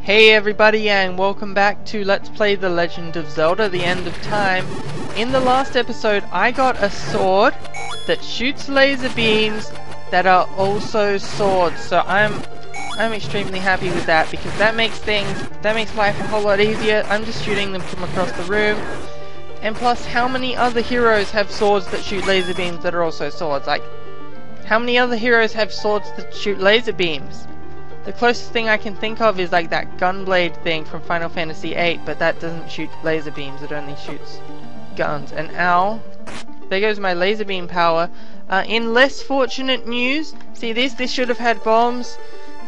Hey everybody, and welcome back to Let's Play The Legend of Zelda: The End of Time. In the last episode, I got a sword that shoots laser beams that are also swords. So I'm extremely happy with that, because that makes life a whole lot easier. I'm just shooting them from across the room. And plus, how many other heroes have swords that shoot laser beams that are also swords? Like, how many other heroes have swords that shoot laser beams? The closest thing I can think of is like that gunblade thing from Final Fantasy VIII, but that doesn't shoot laser beams, it only shoots guns. And ow, there goes my laser beam power. In less fortunate news, see this should have had bombs.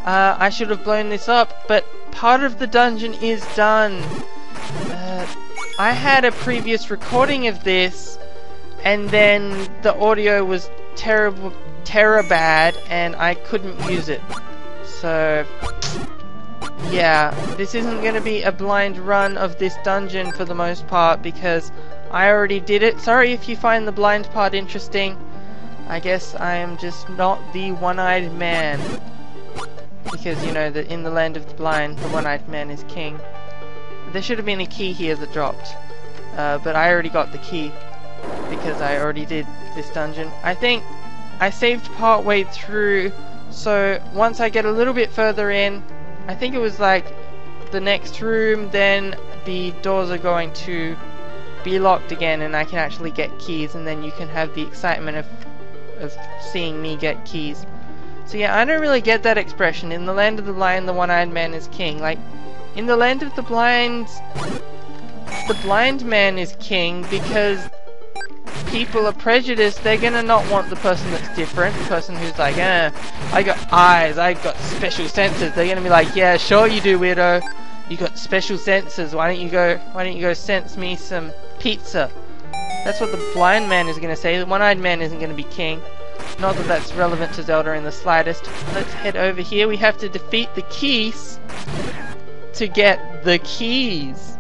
I should have blown this up, but part of the dungeon is done. I had a previous recording of this, and then the audio was terror bad, and I couldn't use it. So, yeah, this isn't going to be a blind run of this dungeon for the most part, because I already did it. Sorry if you find the blind part interesting. I guess I am just not the one-eyed man. Because, you know, that in the land of the blind, the one-eyed man is king. There should have been a key here that dropped. But I already got the key, because I already did this dungeon. I think I saved part way through. So once I get a little bit further in, I think it was like the next room, then the doors are going to be locked again and I can actually get keys, and then you can have the excitement of seeing me get keys. So yeah, I don't really get that expression, in the land of the blind the one-eyed man is king. Like, in the land of the blind man is king because people are prejudiced. They're gonna not want the person that's different, the person who's like, I got eyes, I've got special senses. They're gonna be like, yeah, sure you do, weirdo. You got special senses. Why don't you go sense me some pizza? That's what the blind man is gonna say. The one-eyed man isn't gonna be king. Not that that's relevant to Zelda in the slightest. Let's head over here. We have to defeat the keys to get the keys.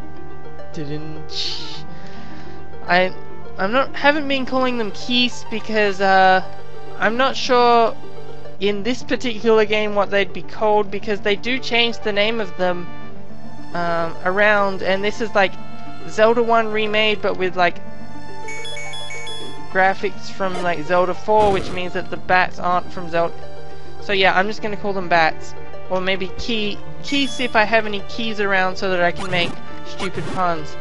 Haven't been calling them keys because I'm not sure in this particular game what they'd be called, because they do change the name of them around, and this is like Zelda 1 remade but with like graphics from like Zelda 4, which means that the bats aren't from Zelda. So yeah, I'm just gonna call them bats, or maybe keys, see if I have any keys around so that I can make stupid puns.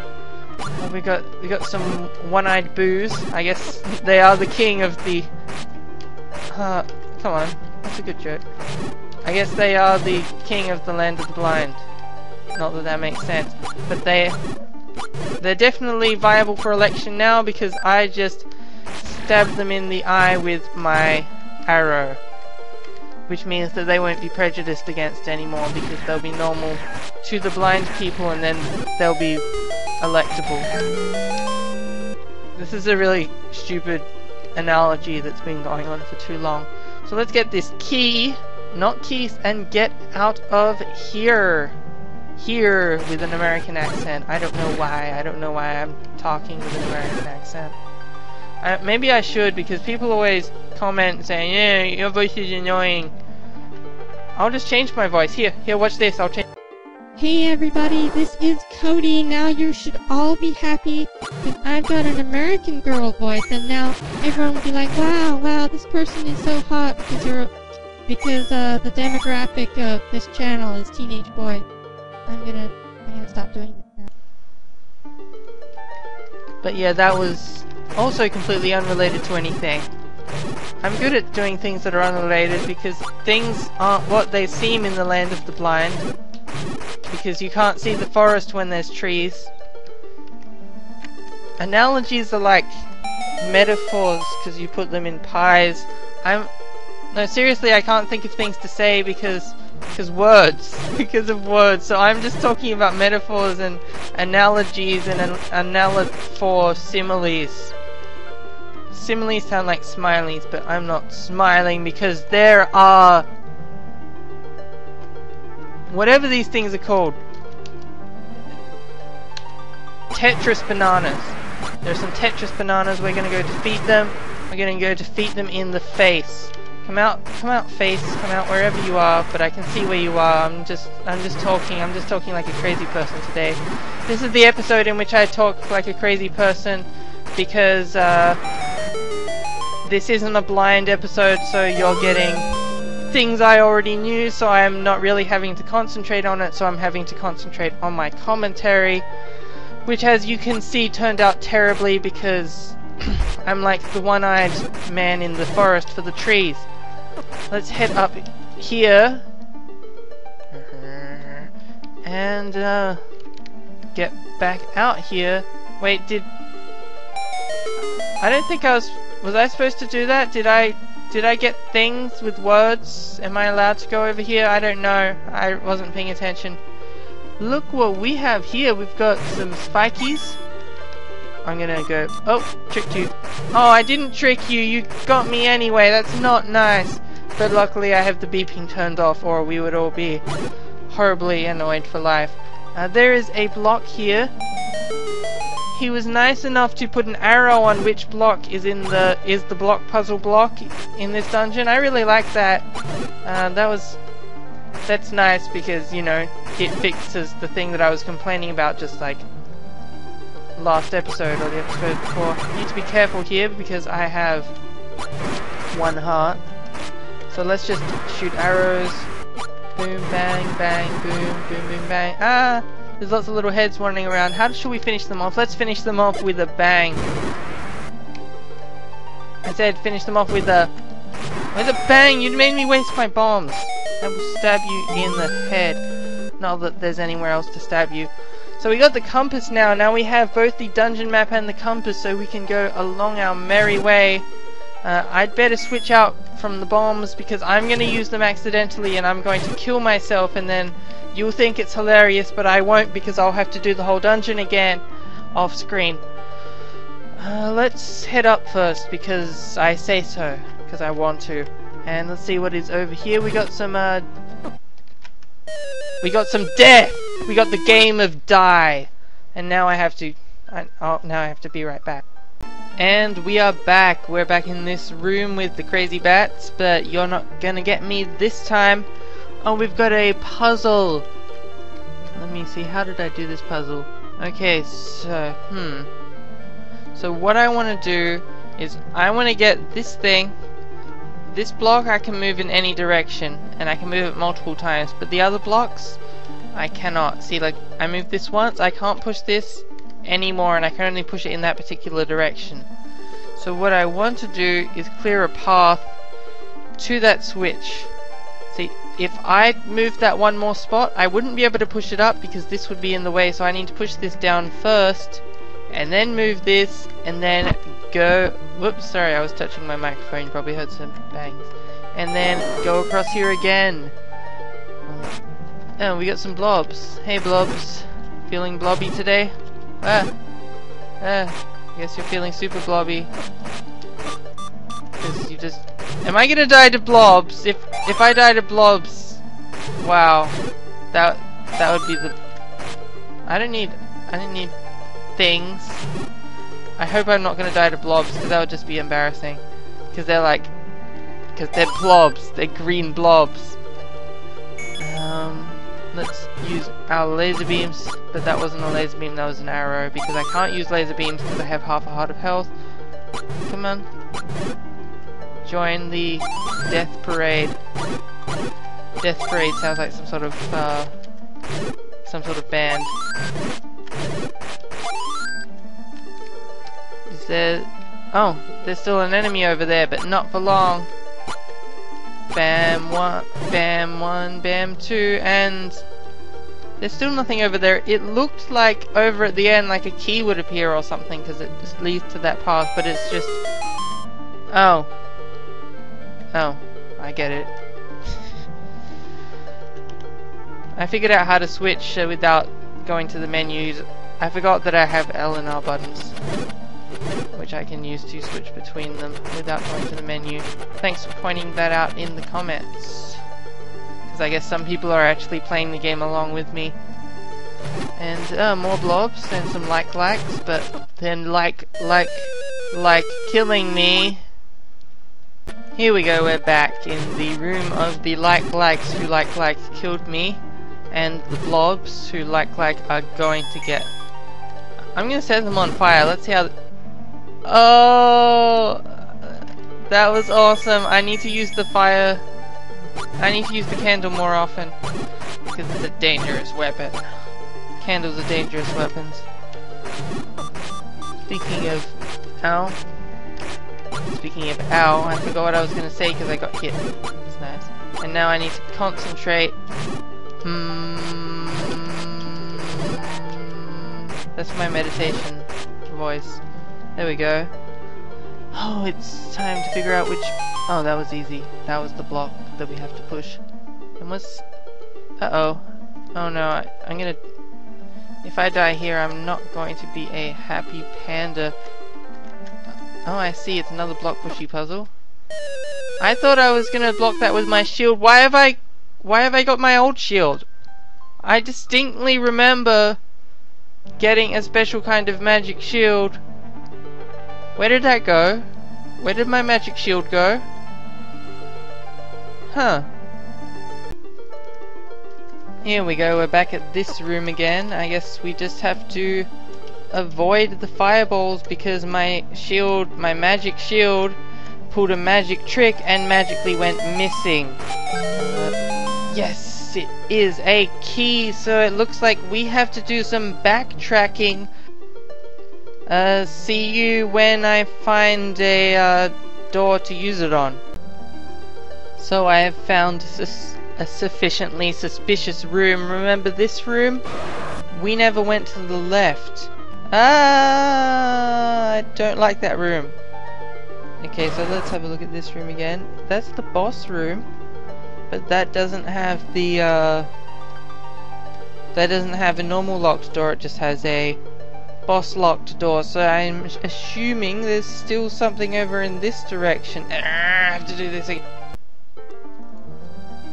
We got some one-eyed boos. I guess they are the king of the... come on, that's a good joke. I guess they are the king of the land of the blind. Not that that makes sense, but they're definitely viable for election now, because I just stabbed them in the eye with my arrow, which means that they won't be prejudiced against anymore, because they'll be normal to the blind people, and then they'll be electable. This is a really stupid analogy that's been going on for too long. So let's get this key, not keys, and get out of here. Here with an American accent. I don't know why I'm talking with an American accent. Maybe I should, because people always comment saying, yeah, your voice is annoying. I'll just change my voice. Here, watch this. I'll change. Hey everybody, this is Cody. Now you should all be happy because I've got an American girl voice, and now everyone will be like, wow, this person is so hot because the demographic of this channel is teenage boys. I'm gonna stop doing it now. But yeah, that was also completely unrelated to anything. I'm good at doing things that are unrelated, because things aren't what they seem in the land of the blind. Because you can't see the forest when there's trees. Analogies are like metaphors, because you put them in pies. No, seriously, I can't think of things to say because words. Because of words. So I'm just talking about metaphors and analogies and for similes. Similes sound like smileys, but I'm not smiling because there are... whatever these things are called. Tetris bananas. There's some Tetris bananas. We're gonna go defeat them. We're gonna go defeat them in the face. Come out, face, come out wherever you are, but I can see where you are. I'm just talking like a crazy person today. This is the episode in which I talk like a crazy person because this isn't a blind episode, so you're getting things I already knew, so I'm not really having to concentrate on it, so I'm having to concentrate on my commentary, which as you can see turned out terribly because I'm like the one-eyed man in the forest for the trees. Let's head up here and get back out here. Wait, I don't think was I supposed to do that? Did I get things with words? Am I allowed to go over here? I don't know. I wasn't paying attention. Look what we have here. We've got some spikies. I'm gonna go... Oh, tricked you. Oh, I didn't trick you. You got me anyway. That's not nice. But luckily I have the beeping turned off, or we would all be horribly annoyed for life. There is a block here. He was nice enough to put an arrow on which block is the block puzzle block in this dungeon. I really like that. That's nice because, you know, it fixes the thing that I was complaining about just like last episode or the episode before. I need to be careful here because I have one heart. So let's just shoot arrows. Boom, bang, bang, boom, boom, boom, bang. Ah! There's lots of little heads wandering around. How should we finish them off? Let's finish them off with a bang. I said finish them off with a bang. You made me waste my bombs. I will stab you in the head. Not that there's anywhere else to stab you. So we got the compass now. Now we have both the dungeon map and the compass, so we can go along our merry way. I'd better switch out from the bombs because I'm going to use them accidentally and I'm going to kill myself, and then you'll think it's hilarious, but I won't because I'll have to do the whole dungeon again off screen. Let's head up first because I say so, because I want to. And let's see what is over here. We got some death! We got the game of die! And now I have to... now I have to be right back. And we are back. We're back in this room with the crazy bats, but you're not gonna get me this time. Oh, we've got a puzzle. Let me see, how did I do this puzzle? Okay, so, So what I want to do is I want to get this thing. This block I can move in any direction, and I can move it multiple times, but the other blocks I cannot. See, like, I moved this once, I can't push this anymore, and I can only push it in that particular direction. So what I want to do is clear a path to that switch. See, if I moved that one more spot, I wouldn't be able to push it up because this would be in the way, so I need to push this down first, and then move this, and then go... Whoops, sorry, I was touching my microphone, you probably heard some bangs. And then go across here again. Oh, we got some blobs. Hey blobs, feeling blobby today? I guess you're feeling super blobby. Because you just... Am I gonna die to blobs? If I die to blobs... Wow. That would be the... I don't need things. I hope I'm not gonna die to blobs, because that would just be embarrassing. Because they're blobs. They're green blobs. Let's use our laser beams, but that wasn't a laser beam, that was an arrow, because I can't use laser beams because I have half a heart of health. Come on. Join the death parade. Death parade sounds like some sort of band. Is there... Oh, there's still an enemy over there, but not for long. Bam one, bam two, and there's still nothing over there. It looked like over at the end like a key would appear or something because it just leads to that path, but it's just... Oh, I get it. I figured out how to switch without going to the menus. I forgot that I have L and R buttons, which I can use to switch between them without going to the menu. Thanks for pointing that out in the comments, because I guess some people are actually playing the game along with me. And more blobs and some likes, but then like killing me. Here we go, we're back in the room of the likes who killed me, and the blobs who are going to get... I'm gonna set them on fire, let's see how... Oh, that was awesome. I need to use the fire... I need to use the candle more often, because it's a dangerous weapon. Candles are dangerous weapons. Speaking of... Ow. Speaking of ow, I forgot what I was gonna say because I got hit. That's nice. And now I need to concentrate. That's my meditation voice. There we go. Oh, it's time to figure out which... Oh, that was easy. That was the block that we have to push. And what's... Uh-oh. Oh no, I'm gonna... If I die here, I'm not going to be a happy panda. Oh, I see. It's another block pushy puzzle. I thought I was gonna block that with my shield. Why have I got my old shield? I distinctly remember getting a special kind of magic shield. Where did that go? Where did my magic shield go? Huh. Here we go. We're back at this room again. I guess we just have to avoid the fireballs because my shield, my magic shield, pulled a magic trick and magically went missing. Yes, it is a key, so it looks like we have to do some backtracking. See you when I find a door to use it on. So I have found a sufficiently suspicious room. Remember this room? We never went to the left. Ah, I don't like that room. Okay, so let's have a look at this room again. That's the boss room, but that doesn't have the that doesn't have a normal locked door. It just has a boss locked door. So I'm assuming there's still something over in this direction. I have to do this again.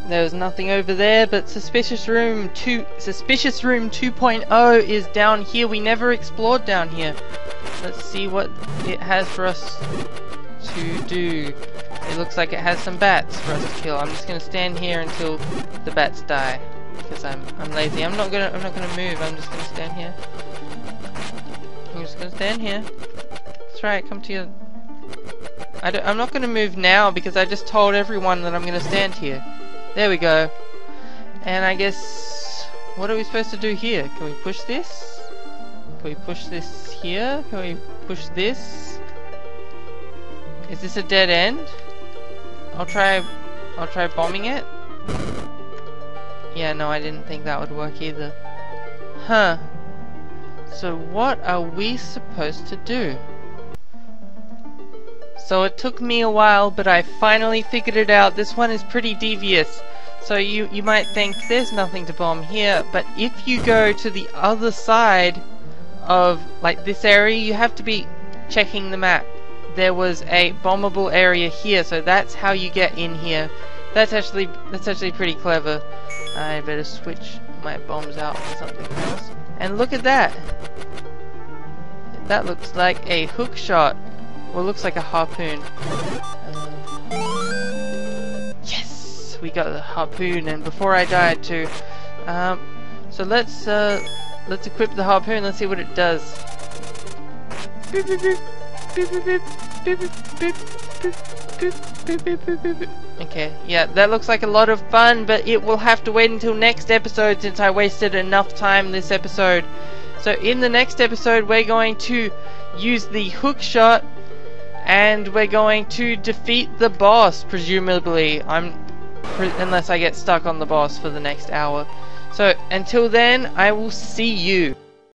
There's nothing over there, but Suspicious Room 2.0 is down here. We never explored down here. Let's see what it has for us to do. It looks like it has some bats for us to kill. I'm just gonna stand here until the bats die because I'm lazy. I'm not gonna move. I'm just gonna stand here. I'm just gonna stand here. That's right. Come to your... I'm not gonna move now because I just told everyone that I'm gonna stand here. There we go. And I guess... What are we supposed to do here? Can we push this? Can we push this here? Can we push this? Is this a dead end? I'll try bombing it. Yeah, no, I didn't think that would work either. Huh. So what are we supposed to do? So it took me a while, but I finally figured it out. This one is pretty devious. So you might think there's nothing to bomb here, but if you go to the other side of like this area, you have to be checking the map. There was a bombable area here, so that's how you get in here. That's actually pretty clever. I better switch my bombs out for something else. And look at that. That looks like a hook shot. Well, it looks like a harpoon. Yes, we got the harpoon, and before I died too. So let's equip the harpoon. Let's see what it does. Okay, yeah, that looks like a lot of fun, but it will have to wait until next episode since I wasted enough time this episode. So in the next episode, we're going to use the hook shot. And we're going to defeat the boss, presumably. Unless I get stuck on the boss for the next hour. So, until then, I will see you.